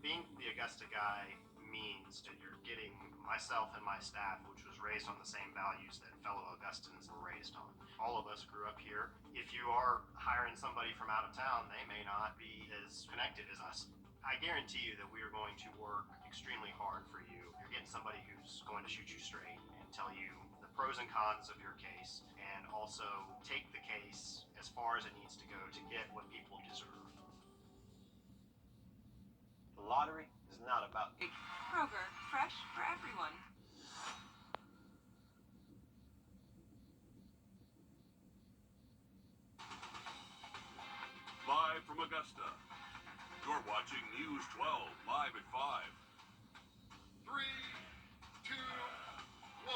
Being the Augusta guy means that you're getting myself and my staff, which was raised on the same values that fellow Augustans were raised on. All of us grew up here. If you are hiring somebody from out of town, they may not be as connected as us. I guarantee you that we are going to work extremely hard for you. You're getting somebody who's going to shoot you straight and tell you the pros and cons of your case, and also take the case as far as it needs to go to get what people deserve. The lottery is not about Kroger, fresh for everyone. Live from Augusta, you're watching News 12 live at 5. 3, 2, 1.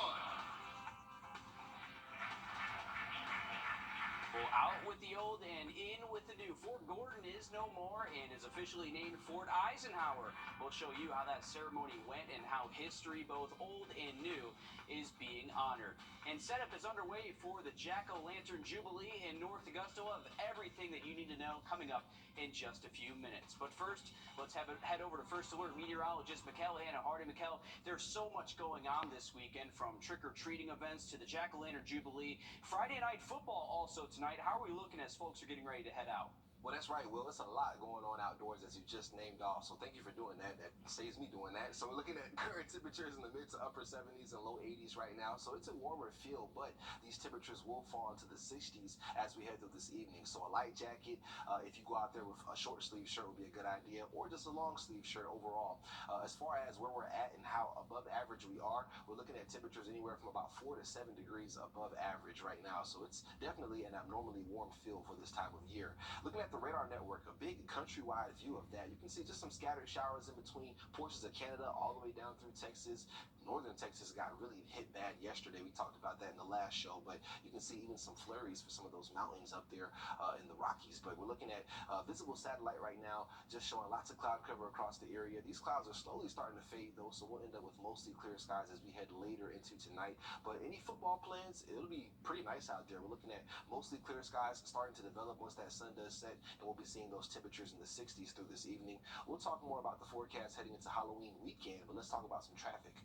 Well, out with the old and in with the new. Fort Gordon is no more and is officially named Fort Eisenhower. We'll show you how that ceremony went and how history, both old and new, is being honored. And setup is underway for the Jack-O-Lantern Jubilee in North Augusta. We'll have everything that you need to know coming up in just a few minutes. But first, let's head over to First Alert meteorologist Mikkel Anna Hardy. Mikkel, there's so much going on this weekend, from trick-or-treating events to the Jack-O-Lantern Jubilee. Friday night football also tonight. How are we looking as folks are getting ready to head out? Well, that's right, Will. It's a lot going on outdoors, as you just named off. So thank you for doing that. That saves me doing that. So we're looking at current temperatures in the mid to upper 70s and low 80s right now. So it's a warmer feel, but these temperatures will fall into the 60s as we head through this evening. So a light jacket, if you go out there with a short sleeve shirt, would be a good idea, or just a long sleeve shirt overall. As far as where we're at and how above average we are, we're looking at temperatures anywhere from about 4 to 7 degrees above average right now. So it's definitely an abnormally warm feel for this time of year. Looking at the radar network, a big countrywide view of that, you can see just some scattered showers in between portions of Canada all the way down through Texas. Northern Texas got really hit bad yesterday. We talked about that in the last show, but you can see even some flurries for some of those mountains up there in the Rockies. But we're looking at visible satellite right now, just showing lots of cloud cover across the area. These clouds are slowly starting to fade though, so we'll end up with mostly clear skies as we head later into tonight. But any football plans, it'll be pretty nice out there. We're looking at mostly clear skies starting to develop once that sun does set, and we'll be seeing those temperatures in the 60s through this evening. We'll talk more about the forecast heading into Halloween weekend, but let's talk about some traffic.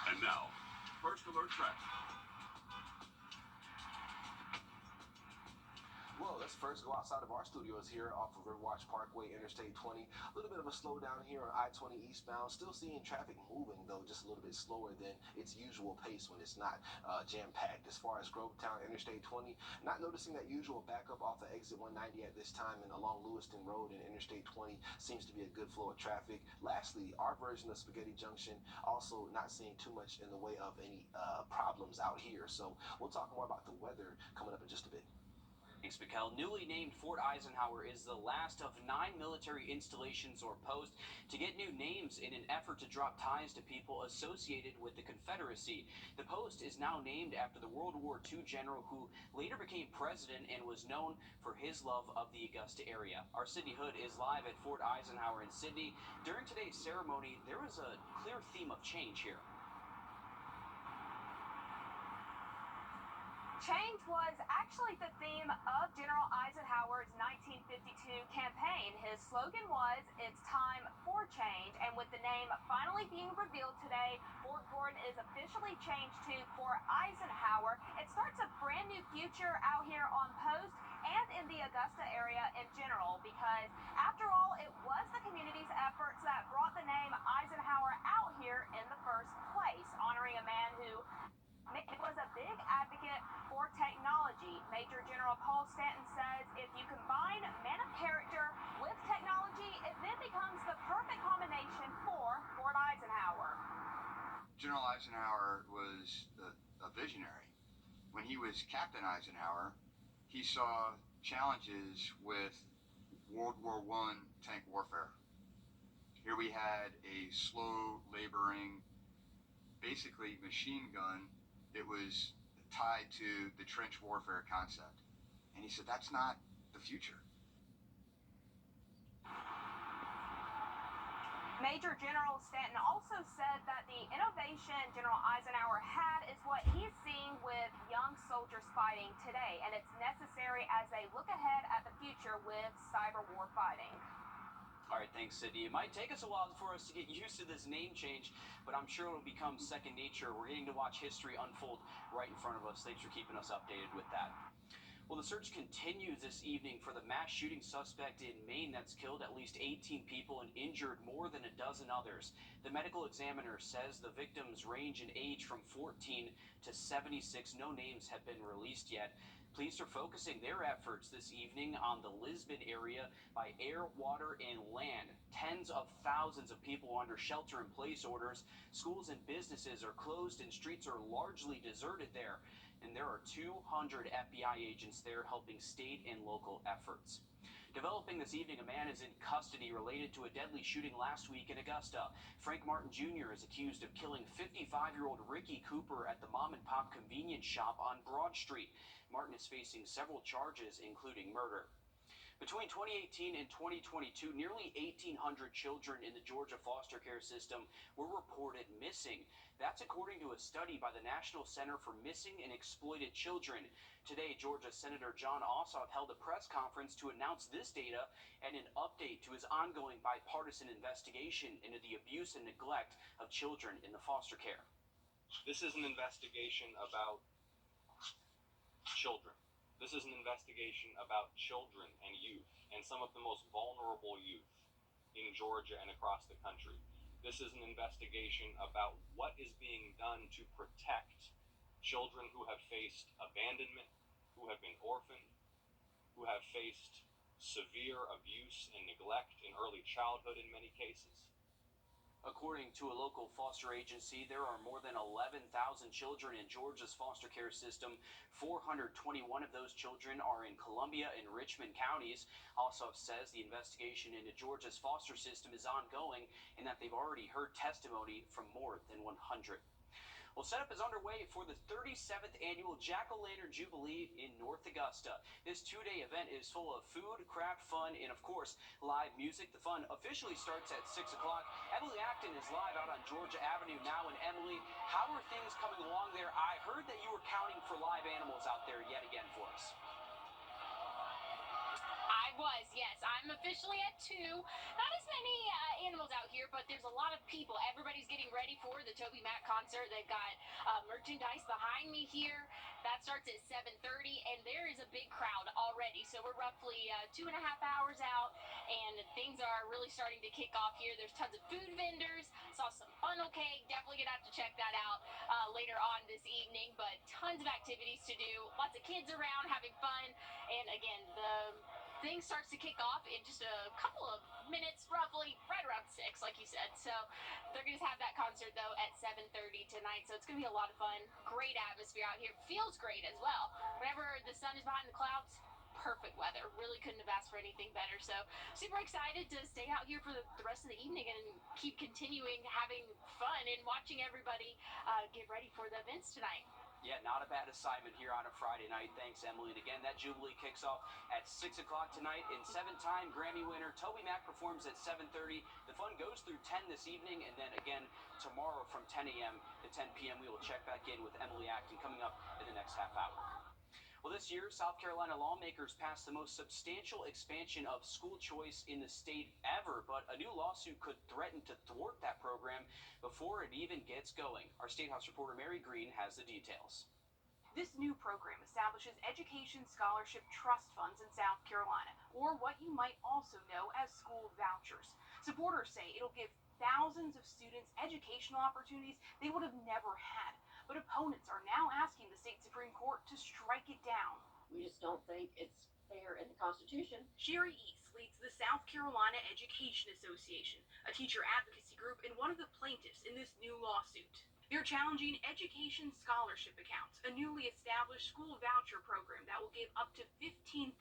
And now, First Alert traffic. Well, let's first go outside of our studios here off of Riverwatch Parkway, Interstate 20. A little bit of a slowdown here on I-20 eastbound. Still seeing traffic moving, though, just a little bit slower than its usual pace when it's not jam-packed. As far as Grovetown, Interstate 20, not noticing that usual backup off the exit 190 at this time, and along Lewiston Road and Interstate 20 seems to be a good flow of traffic. Lastly, our version of Spaghetti Junction, also not seeing too much in the way of any problems out here. So we'll talk more about the weather coming up in just a bit. Thanks, Mikkel. Newly named Fort Eisenhower is the last of 9 military installations or posts to get new names in an effort to drop ties to people associated with the Confederacy. The post is now named after the World War II general who later became president and was known for his love of the Augusta area. Our Sydney Hood is live at Fort Eisenhower in Sydney. During today's ceremony, there was a clear theme of change here. Change was actually the theme of General Eisenhower's 1952 campaign. His slogan was, "It's time for change." And with the name finally being revealed today, Fort Gordon is officially changed to Fort Eisenhower. It starts a brand new future out here on post and in the Augusta area in general, because after all, it was the community's efforts that brought the name Eisenhower out here in the first place, honoring a man who was a big advocate for technology. Major General Paul Stanton says if you combine men of character with technology, it then becomes the perfect combination for Fort Eisenhower. General Eisenhower was a visionary. When he was Captain Eisenhower, he saw challenges with World War I tank warfare. Here we had a slow, laboring, basically machine gun that was tied to the trench warfare concept. And he said, that's not the future. Major General Stanton also said that the innovation General Eisenhower had is what he's seeing with young soldiers fighting today, and it's necessary as they look ahead at the future with cyber war fighting. All right, thanks, Sydney. It might take us a while for us to get used to this name change, but I'm sure it'll become second nature. We're getting to watch history unfold right in front of us. Thanks for keeping us updated with that. Well, the search continues this evening for the mass shooting suspect in Maine that's killed at least 18 people and injured more than a dozen others. The medical examiner says the victims range in age from 14 to 76. No names have been released yet. Police are focusing their efforts this evening on the Lisbon area by air, water, and land. Tens of thousands of people are under shelter-in-place orders. Schools and businesses are closed and streets are largely deserted there. And there are 200 FBI agents there helping state and local efforts. Developing this evening, a man is in custody related to a deadly shooting last week in Augusta. Frank Martin Jr. is accused of killing 55-year-old Ricky Cooper at the mom-and-pop convenience shop on Broad Street. Martin is facing several charges, including murder. Between 2018 and 2022, nearly 1,800 children in the Georgia foster care system were reported missing. That's according to a study by the National Center for Missing and Exploited Children. Today, Georgia Senator John Ossoff held a press conference to announce this data and an update to his ongoing bipartisan investigation into the abuse and neglect of children in the foster care. This is an investigation about children. This is an investigation about children and youth, and some of the most vulnerable youth in Georgia and across the country. This is an investigation about what is being done to protect children who have faced abandonment, who have been orphaned, who have faced severe abuse and neglect in early childhood in many cases. According to a local foster agency, there are more than 11,000 children in Georgia's foster care system. 421 of those children are in Columbia and Richmond counties. Ossoff says the investigation into Georgia's foster system is ongoing and that they've already heard testimony from more than 100. Well, setup is underway for the 37th annual Jack-O-Lantern Jubilee in North Augusta. This two-day event is full of food, craft, fun, and of course, live music. The fun officially starts at 6 o'clock. Emily Acton is live out on Georgia Avenue now. And Emily, how are things coming along there? I heard that you were counting for live animals out there yet again for us. I was, yes. I'm officially at 2. Not as many animals out here, but there's a lot of people. Everybody's getting ready for the Toby Mac concert. They've got merchandise behind me here. That starts at 7:30, and there is a big crowd already. So we're roughly 2.5 hours out, and things are really starting to kick off here. There's tons of food vendors. Saw some funnel cake. Definitely gonna have to check that out later on this evening. But tons of activities to do. Lots of kids around having fun. And again, the thing starts to kick off in just a couple of minutes, roughly, right around 6, like you said. So they're going to have that concert, though, at 7:30 tonight. So it's going to be a lot of fun. Great atmosphere out here. Feels great as well. Whenever the sun is behind the clouds, perfect weather. Really couldn't have asked for anything better. So super excited to stay out here for the rest of the evening and keep continuing having fun and watching everybody get ready for the events tonight. Yeah, not a bad assignment here on a Friday night. Thanks, Emily. And again, that Jubilee kicks off at 6 o'clock tonight. And 7-time Grammy winner Toby Mac performs at 7:30. The fun goes through 10 this evening. And then again, tomorrow from 10 a.m. to 10 p.m., we will check back in with Emily Acton coming up in the next half hour. Well, this year, South Carolina lawmakers passed the most substantial expansion of school choice in the state ever, but a new lawsuit could threaten to thwart that program before it even gets going. Our State House reporter Mary Green has the details. This new program establishes education scholarship trust funds in South Carolina, or what you might also know as school vouchers. Supporters say it'll give thousands of students educational opportunities they would have never had. But opponents are now asking the state Supreme Court to strike it down. We just don't think it's fair in the Constitution. Sherry East leads the South Carolina Education Association, a teacher advocacy group and one of the plaintiffs in this new lawsuit. They're challenging education scholarship accounts, a newly established school voucher program that will give up to 15,000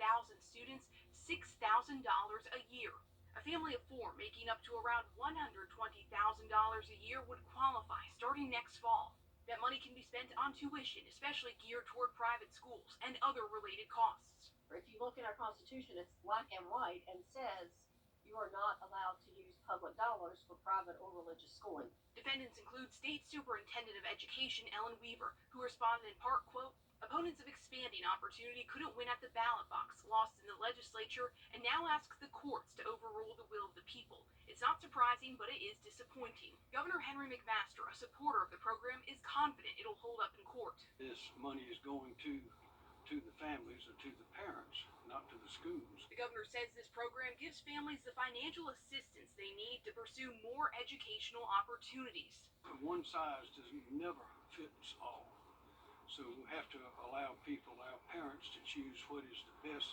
students $6,000 a year. A family of 4 making up to around $120,000 a year would qualify starting next fall. That money can be spent on tuition, especially geared toward private schools and other related costs. If you look at our Constitution, it's black and white and says you are not allowed to use public dollars for private or religious schooling. Defendants include State Superintendent of Education Ellen Weaver, who responded in part, quote, Opponents of expanding opportunity couldn't win at the ballot box, lost in the legislature, and now ask the courts to overrule the will of the people. It's not surprising, but it is disappointing. Governor Henry McMaster, a supporter of the program, is confident it'll hold up in court. This money is going to the families or to the parents, not to the schools. The governor says this program gives families the financial assistance they need to pursue more educational opportunities. One size does never fit all. So we have to allow parents to choose what is the best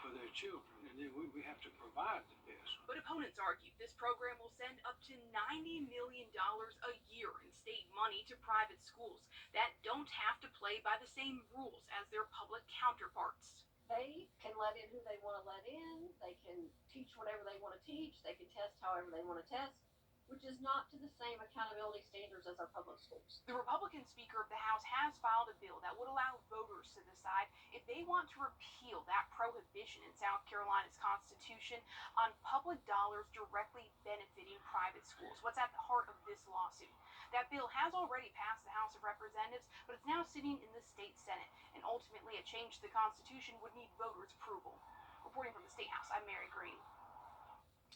for their children, and then we have to provide the best. But opponents argue this program will send up to $90 million a year in state money to private schools that don't have to play by the same rules as their public counterparts. They can let in who they want to let in. They can teach whatever they want to teach. They can test however they want to test, which is not to the same accountability standards as our public schools. The Republican Speaker of the House has filed a bill that would allow voters to decide if they want to repeal that prohibition in South Carolina's Constitution on public dollars directly benefiting private schools. What's at the heart of this lawsuit? That bill has already passed the House of Representatives, but it's now sitting in the state Senate, and ultimately a change to the Constitution would need voters' approval. Reporting from the State House, I'm Mary Green.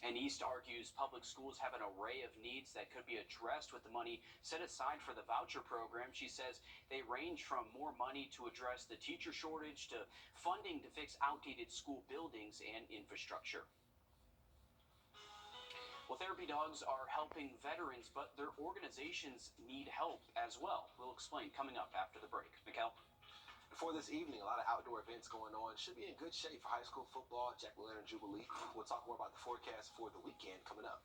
And East argues public schools have an array of needs that could be addressed with the money set aside for the voucher program. She says they range from more money to address the teacher shortage to funding to fix outdated school buildings and infrastructure. Well, therapy dogs are helping veterans, but their organizations need help as well. We'll explain coming up after the break. Mikkel? For this evening, a lot of outdoor events going on. Should be in good shape for high school football, Jack-O-Lantern Jubilee. We'll talk more about the forecast for the weekend coming up.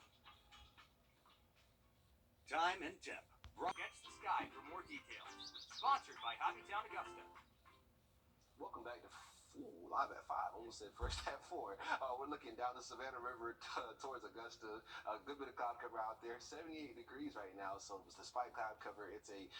Time and temp. Gets the sky for more details. Sponsored by Hockeytown Augusta. Welcome back to Live at 5. Almost said first at 4. We're looking down the Savannah River towards Augusta. A good bit of cloud cover out there. 78 degrees right now. So despite cloud cover, it's a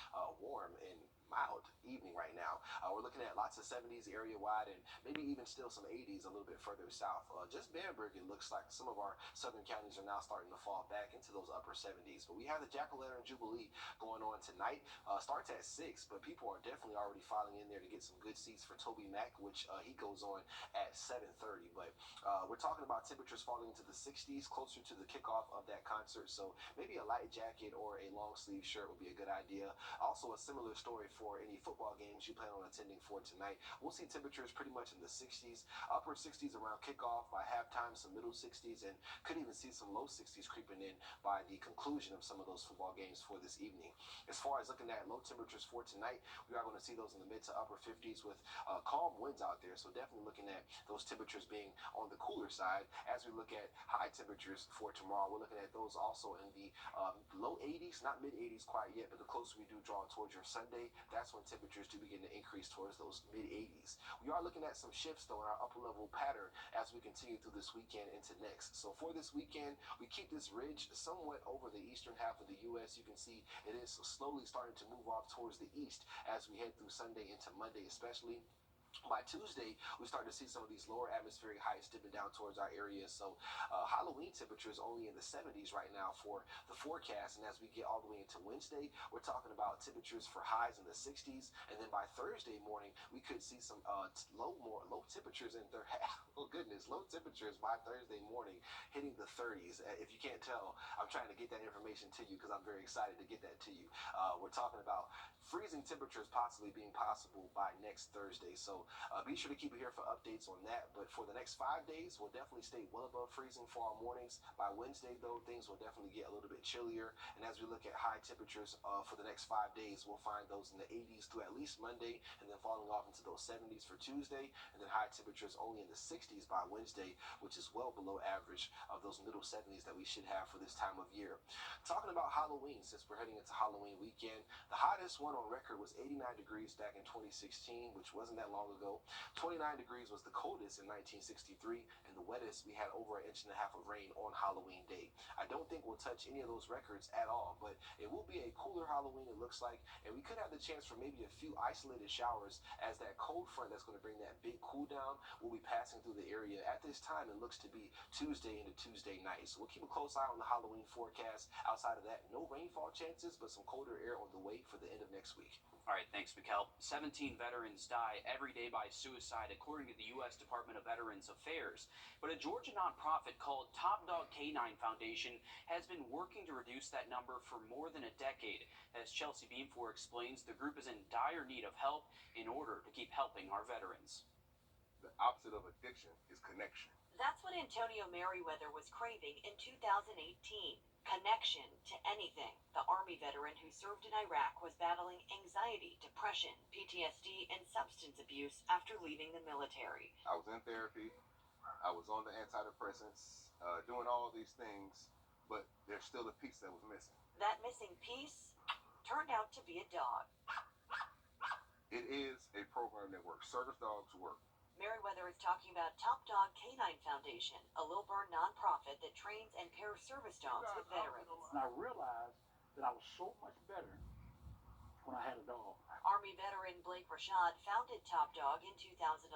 warm and mild evening right now. We're looking at lots of 70s area-wide and maybe even still some 80s a little bit further south. Just Bamberg, it looks like some of our southern counties are now starting to fall back into those upper 70s. But we have the Jack-O-Lantern Jubilee going on tonight. Starts at 6, but people are definitely already filing in there to get some good seats for Toby Mac, which he goes on at 7:30. But we're talking about temperatures falling into the 60s, closer to the kickoff of that concert. So maybe a light jacket or a long sleeve shirt would be a good idea. Also, a similar story for any football games you plan on attending for tonight. We'll see temperatures pretty much in the 60s, upper 60s around kickoff, by halftime some middle 60s, and could even see some low 60s creeping in by the conclusion of some of those football games for this evening. As far as looking at low temperatures for tonight, we are going to see those in the mid to upper 50s with calm winds out there, so definitely looking at those temperatures being on the cooler side. As we look at high temperatures for tomorrow, we're looking at those also in the low 80s, not mid 80s quite yet, but the closer we do draw towards your Sunday, that's when temperatures do begin to increase towards those mid 80s. We are looking at some shifts though in our upper level pattern as we continue through this weekend into next. So for this weekend, we keep this ridge somewhat over the eastern half of the U.S. You can see it is slowly starting to move off towards the east as we head through Sunday into Monday especially. By Tuesday, we start to see some of these lower atmospheric heights dipping down towards our area. So Halloween temperatures only in the 70s right now for the forecast. And as we get all the way into Wednesday, we're talking about temperatures for highs in the 60s. And then by Thursday morning, we could see some low temperatures in their low temperatures by Thursday morning hitting the 30s. If you can't tell, I'm trying to get that information to you because I'm very excited to get that to you. We're talking about freezing temperatures possibly being possible by next Thursday. So be sure to keep it here for updates on that. But for the next 5 days, we'll definitely stay well above freezing for our mornings. By Wednesday, though, things will definitely get a little bit chillier. And as we look at high temperatures for the next 5 days, we'll find those in the 80s through at least Monday, and then falling off into those 70s for Tuesday, and then high temperatures only in the 60s by Wednesday, which is well below average of those middle 70s that we should have for this time of year. Talking about Halloween, since we're heading into Halloween weekend, the hottest one on record was 89 degrees back in 2016, which wasn't that long ago. 29 degrees was the coldest in 1963, and the wettest we had over 1.5 inches of rain on Halloween Day. I don't think we'll touch any of those records at all, but it will be a cooler Halloween, it looks like, and we could have the chance for maybe a few isolated showers as that cold front that's going to bring that big cool down will be passing through the area. At this time, it looks to be Tuesday into Tuesday night, so we'll keep a close eye on the Halloween forecast. Outside of that, no rainfall chances, but some colder air on the way for the end of next week. All right, thanks, Mikkel. 17 veterans die every day by suicide, according to the U.S. Department of Veterans Affairs. But a Georgia nonprofit called Top Dog Canine Foundation has been working to reduce that number for more than a decade. As Chelsea Beamfor explains, the group is in dire need of help in order to keep helping our veterans. The opposite of addiction is connection. That's what Antonio Merriweather was craving in 2018. Connection to anything. The Army veteran who served in Iraq was battling anxiety, depression, PTSD, and substance abuse after leaving the military. I was in therapy. I was on the antidepressants, doing all these things, but there's still a piece that was missing. That missing piece turned out to be a dog. It is a program that works. Service dogs work. Merriweather is talking about Top Dog Canine Foundation, a Lilburn nonprofit that trains and pairs service dogs with veterans. And I realized that I was so much better when I had a dog. Army veteran Blake Rashad founded Top Dog in 2011.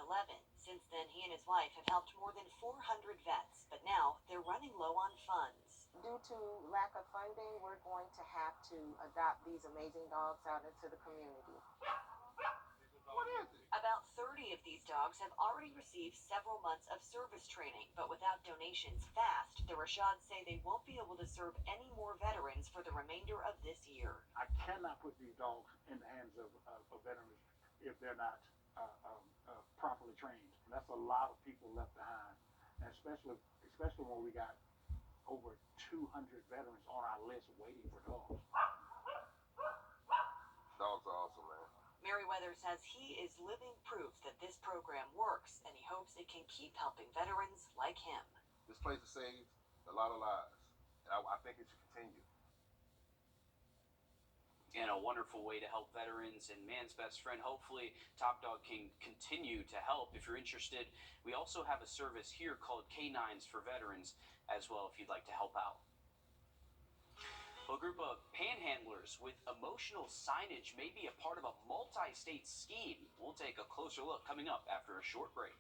Since then, he and his wife have helped more than 400 vets, but now they're running low on funds. Due to lack of funding, we're going to have to adopt these amazing dogs out into the community. What is it? About 30 of these dogs have already received several months of service training, but without donations fast, the Rashads say they won't be able to serve any more veterans for the remainder of this year. I cannot put these dogs in the hands of veterans if they're not properly trained. That's a lot of people left behind, and especially when we got over 200 veterans on our list waiting for dogs. Dogs are awesome, man. Merriweather says he is living proof that this program works, and he hopes it can keep helping veterans like him. This place has saved a lot of lives, and I think it should continue. And a wonderful way to help veterans and man's best friend. Hopefully, Top Dog can continue to help. If you're interested, we also have a service here called Canines for Veterans as well, if you'd like to help out. A group of panhandlers with emotional signage may be a part of a multi-state scheme. We'll take a closer look coming up after a short break.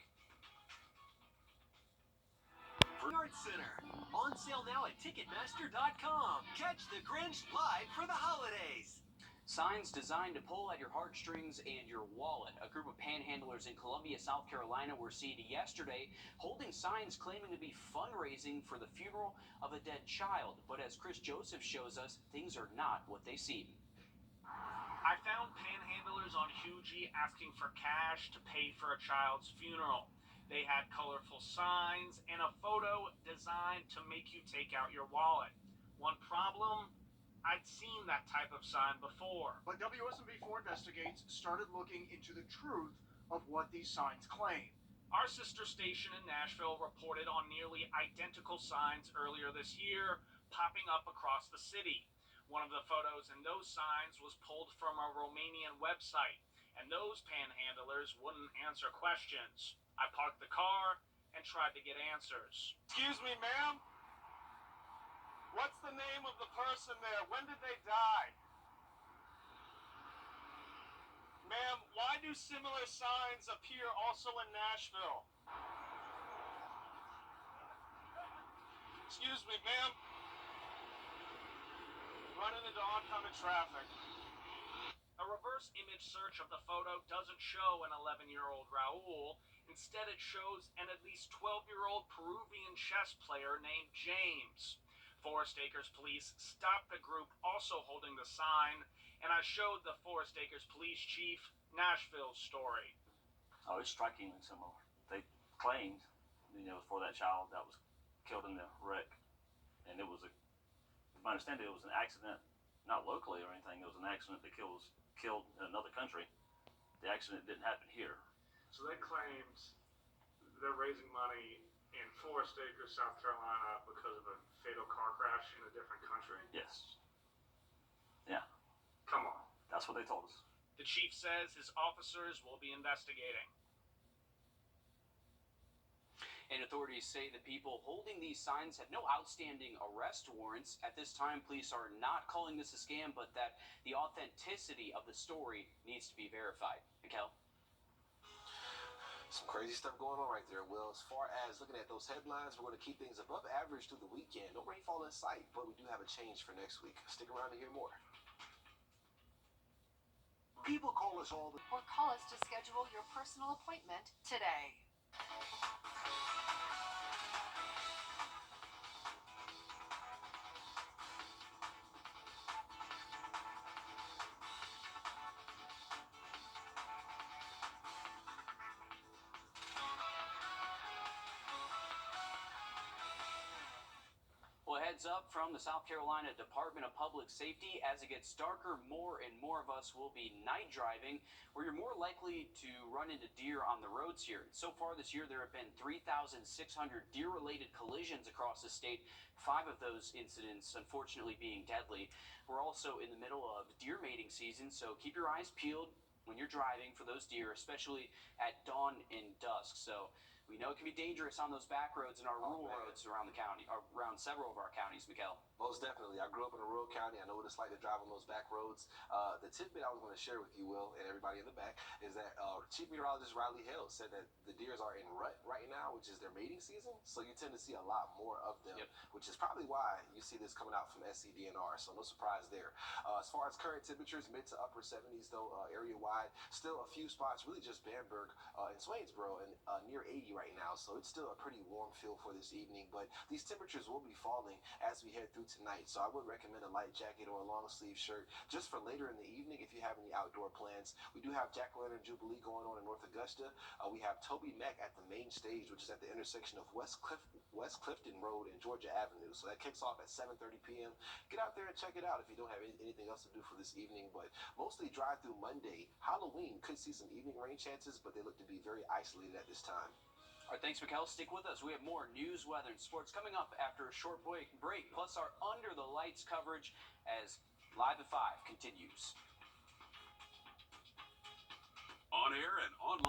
Yard Center. On sale now at Ticketmaster.com. Catch the Grinch live for the holidays. Signs designed to pull at your heartstrings and your wallet. A group of panhandlers in Columbia, South Carolina were seen yesterday holding signs claiming to be fundraising for the funeral of a dead child. But as Chris Joseph shows us, things are not what they seem. I found panhandlers on Hugie asking for cash to pay for a child's funeral. They had colorful signs and a photo designed to make you take out your wallet. One problem? I'd seen that type of sign before. But WSMV4 Investigates started looking into the truth of what these signs claim. Our sister station in Nashville reported on nearly identical signs earlier this year popping up across the city. One of the photos in those signs was pulled from a Romanian website, and those panhandlers wouldn't answer questions. I parked the car and tried to get answers. Excuse me, ma'am? What's the name of the person there? When did they die? Ma'am, why do similar signs appear also in Nashville? Excuse me, ma'am. Running into oncoming traffic. A reverse image search of the photo doesn't show an 11-year-old Raul. Instead, it shows an at least 12-year-old Peruvian chess player named James. Forest Acres Police stopped the group also holding the sign, and I showed the Forest Acres Police Chief Nashville's story. Oh, it's strikingly similar. They claimed, for that child that was killed in the wreck, and it was if I understand it was an accident, not locally or anything. It was an accident that killed in another country. The accident didn't happen here. So they claimed they're raising money in Forest Acres, South Carolina, because of a fatal car crash in a different country? Yes. Yeah. Come on. That's what they told us. The chief says his officers will be investigating. And authorities say the people holding these signs have no outstanding arrest warrants. At this time, police are not calling this a scam, but that the authenticity of the story needs to be verified. Mikel? Some crazy stuff going on right there, Will. As far as looking at those headlines, we're going to keep things above average through the weekend. No rainfall in sight, but we do have a change for next week. Stick around to hear more. People call us all the Or call us to schedule your personal appointment today. Well, heads up from the South Carolina Department of Public Safety. As it gets darker, more and more of us will be night driving, where you're more likely to run into deer on the roads here. So far this year, there have been 3,600 deer-related collisions across the state, 5 of those incidents unfortunately being deadly. We're also in the middle of deer mating season, so keep your eyes peeled when you're driving for those deer, especially at dawn and dusk. So we know it can be dangerous on those back roads and our rural roads around the county, or around several of our counties, Mikel. Most definitely. I grew up in a rural county. I know what it's like to drive on those back roads. The tidbit I was going to share with you, Will, and everybody in the back, is that Chief Meteorologist Riley Hale said that the deers are in rut right now, which is their mating season. So you tend to see a lot more of them, which is probably why you see this coming out from SCDNR. So no surprise there. As far as current temperatures, mid to upper 70s, though, area-wide. Still a few spots, really just Bamberg and Swainsboro, and near 80 right now. So it's still a pretty warm feel for this evening. But these temperatures will be falling as we head through tonight. So I would recommend a light jacket or a long sleeve shirt just for later in the evening if you have any outdoor plans. We do have Jack-O-Lantern Jubilee going on in North Augusta. We have Toby Mac at the main stage, which is at the intersection of West Clifton Road and Georgia Avenue. So that kicks off at 7:30 p.m. Get out there and check it out if you don't have anything else to do for this evening. But mostly drive through Monday. Halloween could see some evening rain chances, but they look to be very isolated at this time. All right, thanks, Mikel. Stick with us. We have more news, weather, and sports coming up after a short break, plus our Under the Lights coverage as Live at 5 continues. On air and online.